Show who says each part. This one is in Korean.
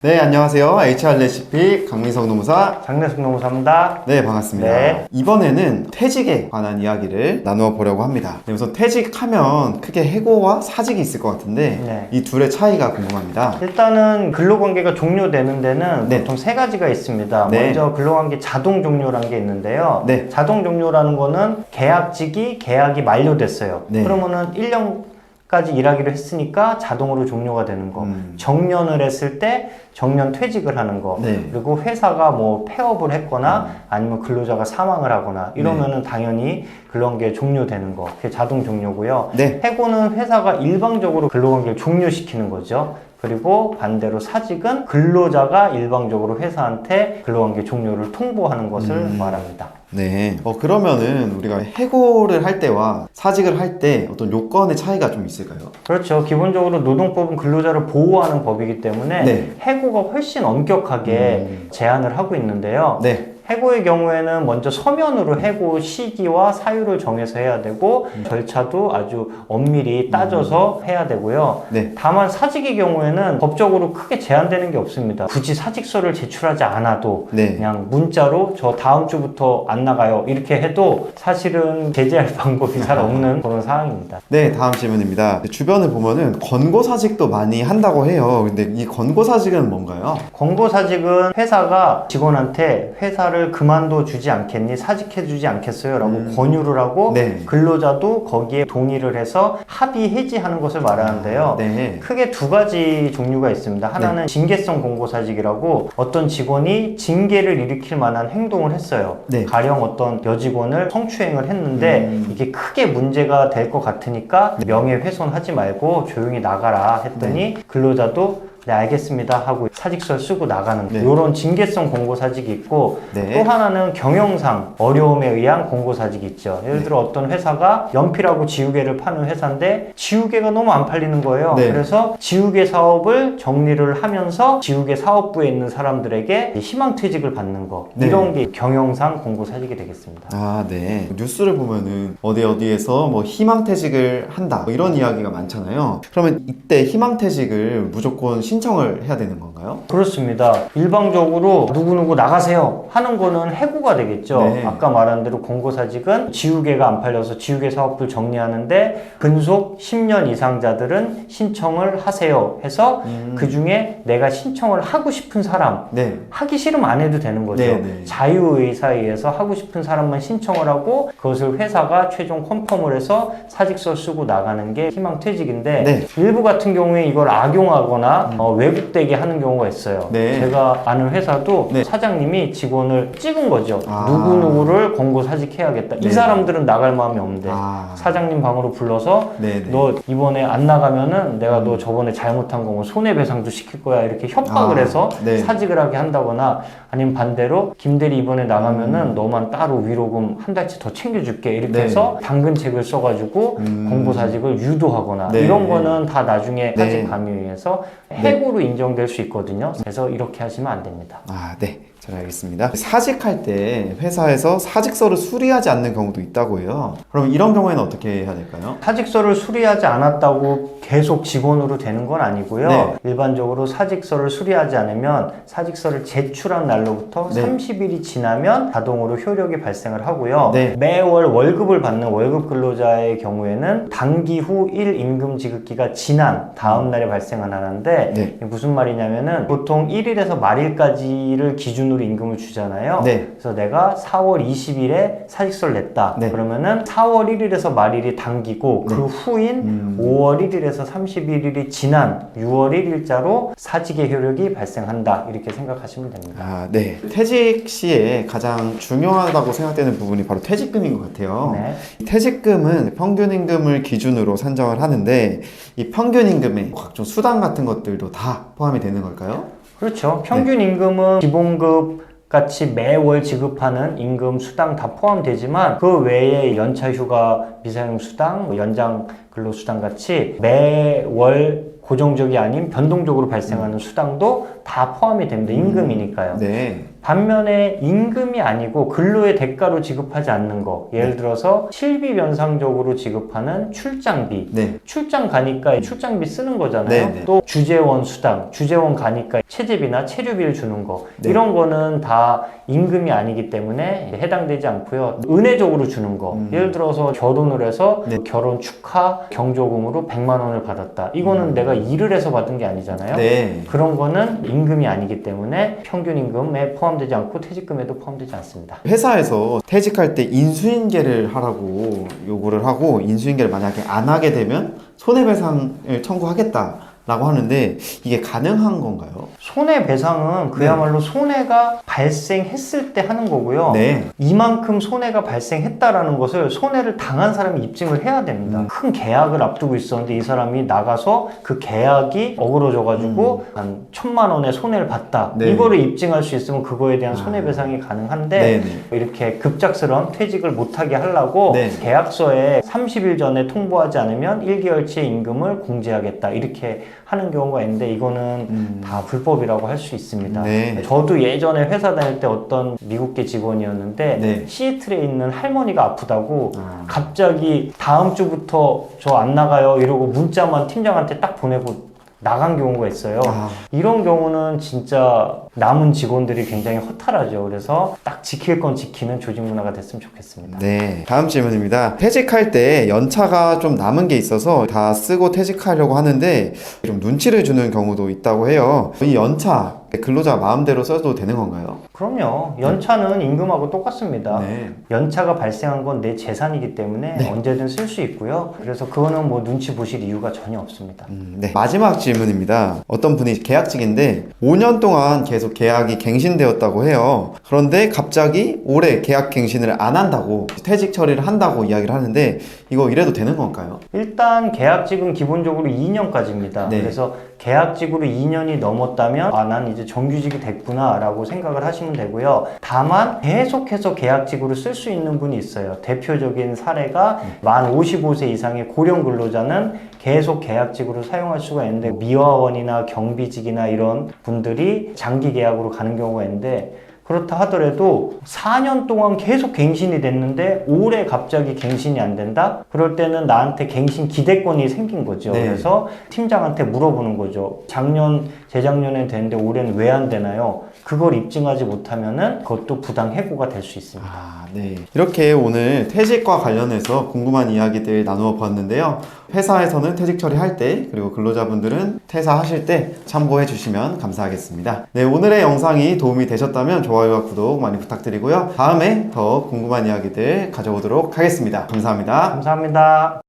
Speaker 1: 네, 안녕하세요. HR 레시피 강민석 노무사
Speaker 2: 장래숙 노무사입니다.
Speaker 1: 네, 반갑습니다.
Speaker 2: 네.
Speaker 1: 이번에는 퇴직에 관한 이야기를 나누어 보려고 합니다. 네, 우선 퇴직하면 크게 해고와 사직이 있을 것 같은데
Speaker 2: 네.
Speaker 1: 이 둘의 차이가 궁금합니다.
Speaker 2: 일단은 근로관계가 종료되는 데는
Speaker 1: 네.
Speaker 2: 보통 세 가지가 있습니다.
Speaker 1: 네.
Speaker 2: 먼저 근로관계 자동 종료라는 게 있는데요.
Speaker 1: 네.
Speaker 2: 자동 종료라는 거는 계약직이 계약이 만료됐어요.
Speaker 1: 네.
Speaker 2: 그러면은 1년까지 일하기로 했으니까 자동으로 종료가 되는 거. 정년을 했을 때 정년 퇴직을 하는 거.
Speaker 1: 네.
Speaker 2: 그리고 회사가 뭐 폐업을 했거나 아니면 근로자가 사망을 하거나 이러면은 당연히 근로관계 종료되는 거. 그게 자동 종료고요.
Speaker 1: 네.
Speaker 2: 해고는 회사가 일방적으로 근로관계를 종료시키는 거죠. 그리고 반대로 사직은 근로자가 일방적으로 회사한테 근로관계 종료를 통보하는 것을 말합니다.
Speaker 1: 네. 그러면은 우리가 해고를 할 때와 사직을 할 때 어떤 요건의 차이가 좀 있을까요?
Speaker 2: 그렇죠. 기본적으로 노동법은 근로자를 보호하는 법이기 때문에
Speaker 1: 네.
Speaker 2: 해고가 훨씬 엄격하게 제한을 하고 있는데요.
Speaker 1: 네.
Speaker 2: 해고의 경우에는 먼저 서면으로 해고 시기와 사유를 정해서 해야 되고 절차도 아주 엄밀히 따져서 해야 되고요.
Speaker 1: 네.
Speaker 2: 다만 사직의 경우에는 법적으로 크게 제한되는 게 없습니다. 굳이 사직서를 제출하지 않아도
Speaker 1: 네.
Speaker 2: 그냥 문자로 저 다음 주부터 안 나가요 이렇게 해도 사실은 제재할 방법이 잘 없는 그런 상황입니다.
Speaker 1: 네, 다음 질문입니다. 주변을 보면은 권고사직도 많이 한다고 해요. 근데 이 권고사직은 뭔가요?
Speaker 2: 권고사직은 회사가 직원한테 회사를 그만둬 주지 않겠니? 사직해 주지 않겠어요? 라고 권유를 하고
Speaker 1: 네.
Speaker 2: 근로자도 거기에 동의를 해서 합의 해지하는 것을 말하는데요.
Speaker 1: 네.
Speaker 2: 크게 두 가지 종류가 있습니다. 하나는 징계성 권고사직이라고 어떤 직원이 징계를 일으킬 만한 행동을 했어요.
Speaker 1: 네.
Speaker 2: 가령 어떤 여직원을 성추행을 했는데 이게 크게 문제가 될 것 같으니까 명예훼손하지 말고 조용히 나가라 했더니 근로자도 네, 알겠습니다 하고 사직서를 쓰고 나가는
Speaker 1: 네.
Speaker 2: 이런 징계성 권고사직이 있고
Speaker 1: 네.
Speaker 2: 또 하나는 경영상 어려움에 의한 권고사직이 있죠. 예를 들어 어떤 회사가 연필하고 지우개를 파는 회사인데 지우개가 너무 안 팔리는 거예요.
Speaker 1: 네.
Speaker 2: 그래서 지우개 사업을 정리를 하면서 지우개 사업부에 있는 사람들에게 희망퇴직을 받는 거
Speaker 1: 네.
Speaker 2: 이런 게 경영상 권고사직이 되겠습니다.
Speaker 1: 아, 네. 뉴스를 보면은 어디에서 뭐 희망퇴직을 한다 뭐 이런 이야기가 많잖아요. 그러면 이때 희망퇴직을 무조건 신청을 해야 되는 건가요?
Speaker 2: 그렇습니다. 일방적으로 누구누구 나가세요 하는 거는 해고가 되겠죠.
Speaker 1: 네.
Speaker 2: 아까 말한 대로 권고사직은 지우개가 안 팔려서 지우개 사업부를 정리하는데 근속 10년 이상자들은 신청을 하세요 해서 그 중에 내가 신청을 하고 싶은 사람
Speaker 1: 네.
Speaker 2: 하기 싫으면 안 해도 되는 거죠.
Speaker 1: 네, 네.
Speaker 2: 자유의사에 의해서 하고 싶은 사람만 신청을 하고 그것을 회사가 최종 컨펌을 해서 사직서 쓰고 나가는 게 희망퇴직인데
Speaker 1: 네.
Speaker 2: 일부 같은 경우에 이걸 악용하거나 왜곡되게 하는 경우가 있어요.
Speaker 1: 네.
Speaker 2: 제가 아는 회사도
Speaker 1: 네.
Speaker 2: 사장님이 직원을 찍은 거죠.
Speaker 1: 아.
Speaker 2: 누구누구를 권고사직해야겠다.
Speaker 1: 네.
Speaker 2: 이 사람들은 나갈 마음이 없는데
Speaker 1: 아.
Speaker 2: 사장님 방으로 불러서
Speaker 1: 네, 네.
Speaker 2: 너 이번에 안 나가면은 내가 너 저번에 잘못한 거면 손해배상도 시킬 거야 이렇게 협박을
Speaker 1: 아.
Speaker 2: 해서
Speaker 1: 네.
Speaker 2: 사직을 하게 한다거나 아니면 반대로 김대리 이번에 나가면은 너만 따로 위로금 한 달치 더 챙겨줄게 이렇게
Speaker 1: 네.
Speaker 2: 해서 당근책을 써가지고 권고사직을 유도하거나
Speaker 1: 네.
Speaker 2: 이런 거는 다 나중에
Speaker 1: 네.
Speaker 2: 사직 감유에 의해서 해고로 인정될 수 있거든요. 그래서 이렇게 하시면 안 됩니다.
Speaker 1: 아, 네. 잘 알겠습니다. 사직할 때 회사에서 사직서를 수리하지 않는 경우도 있다고 해요. 그럼 이런 경우에는 어떻게 해야 될까요?
Speaker 2: 사직서를 수리하지 않았다고 계속 직원으로 되는 건 아니고요.
Speaker 1: 네.
Speaker 2: 일반적으로 사직서를 수리하지 않으면 사직서를 제출한 날로부터
Speaker 1: 네.
Speaker 2: 30일이 지나면 자동으로 효력이 발생을 하고요.
Speaker 1: 네.
Speaker 2: 매월 월급을 받는 월급 근로자의 경우에는 단기 후 1임금 지급기가 지난 다음 날에 발생을 하는데
Speaker 1: 네.
Speaker 2: 이게 무슨 말이냐면은 보통 1일에서 말일까지를 기준으로 임금을 주잖아요.
Speaker 1: 네.
Speaker 2: 그래서 내가 4월 20일에 사직서를 냈다.
Speaker 1: 네.
Speaker 2: 그러면은 4월 1일에서 말일이 당기고
Speaker 1: 네.
Speaker 2: 그 후인 5월 1일에서 31일이 지난 6월 1일자로 사직의 효력이 발생한다. 이렇게 생각하시면 됩니다.
Speaker 1: 아, 네. 퇴직 시에 가장 중요하다고 생각되는 부분이 바로 퇴직금인 것 같아요.
Speaker 2: 네.
Speaker 1: 퇴직금은 평균 임금을 기준으로 산정을 하는데 이 평균 임금에 각종 수당 같은 것들도 다 포함이 되는 걸까요?
Speaker 2: 그렇죠. 평균 임금은 기본급 같이 매월 지급하는 임금 수당 다 포함되지만 그 외에 연차 휴가 미사용 수당, 연장 근로 수당 같이 매월 고정적이 아닌 변동적으로 발생하는 수당도 다 포함이 됩니다. 임금이니까요.
Speaker 1: 네.
Speaker 2: 반면에 임금이 아니고 근로의 대가로 지급하지 않는 거, 예를 들어서 실비변상적으로 지급하는 출장비,
Speaker 1: 네.
Speaker 2: 출장 가니까 출장비 쓰는 거잖아요.
Speaker 1: 네.
Speaker 2: 또 주재원 수당, 주재원 가니까 체재비나 체류비를 주는 거,
Speaker 1: 네.
Speaker 2: 이런 거는 다 임금이 아니기 때문에 해당되지 않고요. 은혜적으로 주는 거, 예를 들어서 결혼을 해서
Speaker 1: 네.
Speaker 2: 결혼 축하 경조금으로 100만 원을 받았다. 이거는 내가 일을 해서 받은 게 아니잖아요.
Speaker 1: 네.
Speaker 2: 그런 거는 임금이 아니기 때문에 평균 임금에 포함되지 않고 퇴직금에도 포함되지 않습니다.
Speaker 1: 회사에서 퇴직할 때 인수인계를 하라고 요구를 하고 인수인계를 만약에 안 하게 되면 손해배상을 청구하겠다라고 하는데 이게 가능한 건가요?
Speaker 2: 손해배상은 그야말로 손해가 발생했을 때 하는 거고요.
Speaker 1: 네.
Speaker 2: 이만큼 손해가 발생했다라는 것을 손해를 당한 사람이 입증을 해야 됩니다. 큰 계약을 앞두고 있었는데 이 사람이 나가서 그 계약이 어그러져가지고 한 1,000만 원의 손해를 봤다.
Speaker 1: 네.
Speaker 2: 이거를 입증할 수 있으면 그거에 대한 손해배상이 가능한데
Speaker 1: 네네.
Speaker 2: 이렇게 급작스런 퇴직을 못하게 하려고
Speaker 1: 네.
Speaker 2: 계약서에 30일 전에 통보하지 않으면 1개월치의 임금을 공제하겠다. 이렇게 하는 경우가 있는데 이거는 다 불법이라고 할 수 있습니다.
Speaker 1: 네.
Speaker 2: 저도 예전에 회사 다닐 때 어떤 미국계 직원이었는데
Speaker 1: 네.
Speaker 2: 시애틀에 있는 할머니가 아프다고
Speaker 1: 아.
Speaker 2: 갑자기 다음 주부터 저 안 나가요 이러고 문자만 팀장한테 딱 보내고 나간 경우가 있어요.
Speaker 1: 아.
Speaker 2: 이런 경우는 진짜 남은 직원들이 굉장히 허탈하죠. 그래서 딱 지킬 건 지키는 조직 문화가 됐으면 좋겠습니다.
Speaker 1: 네. 다음 질문입니다. 퇴직할 때 연차가 좀 남은 게 있어서 다 쓰고 퇴직하려고 하는데 좀 눈치를 주는 경우도 있다고 해요. 이 연차 근로자 마음대로 써도 되는 건가요?
Speaker 2: 그럼요. 연차는 임금하고 똑같습니다.
Speaker 1: 네.
Speaker 2: 연차가 발생한 건 내 재산이기 때문에
Speaker 1: 네.
Speaker 2: 언제든 쓸 수 있고요. 그래서 그거는 뭐 눈치 보실 이유가 전혀 없습니다.
Speaker 1: 네. 마지막 질문입니다. 어떤 분이 계약직인데 5년 동안 계속 계약이 갱신되었다고 해요. 그런데 갑자기 올해 계약 갱신을 안 한다고 퇴직 처리를 한다고 이야기를 하는데 이거 이래도 되는 건가요?
Speaker 2: 일단 계약직은 기본적으로 2년까지입니다.
Speaker 1: 네.
Speaker 2: 그래서 계약직으로 2년이 넘었다면 난 이제 정규직이 됐구나 라고 생각을 하시면 되고요. 다만 계속해서 계약직으로 쓸 수 있는 분이 있어요. 대표적인 사례가 만 55세 이상의 고령 근로자는 계속 계약직으로 사용할 수가 있는데 미화원이나 경비직이나 이런 분들이 장기 계약으로 가는 경우가 있는데 그렇다 하더라도 4년 동안 계속 갱신이 됐는데 올해 갑자기 갱신이 안 된다? 그럴 때는 나한테 갱신 기대권이 생긴 거죠.
Speaker 1: 네.
Speaker 2: 그래서 팀장한테 물어보는 거죠. 작년, 재작년에 됐는데 올해는 왜 안 되나요? 그걸 입증하지 못하면은 그것도 부당 해고가 될 수 있습니다.
Speaker 1: 네. 이렇게 오늘 퇴직과 관련해서 궁금한 이야기들 나누어 봤는데요. 회사에서는 퇴직 처리할 때 그리고 근로자분들은 퇴사하실 때 참고해 주시면 감사하겠습니다. 네, 오늘의 영상이 도움이 되셨다면 좋아요와 구독 많이 부탁드리고요. 다음에 더 궁금한 이야기들 가져오도록 하겠습니다. 감사합니다.
Speaker 2: 감사합니다.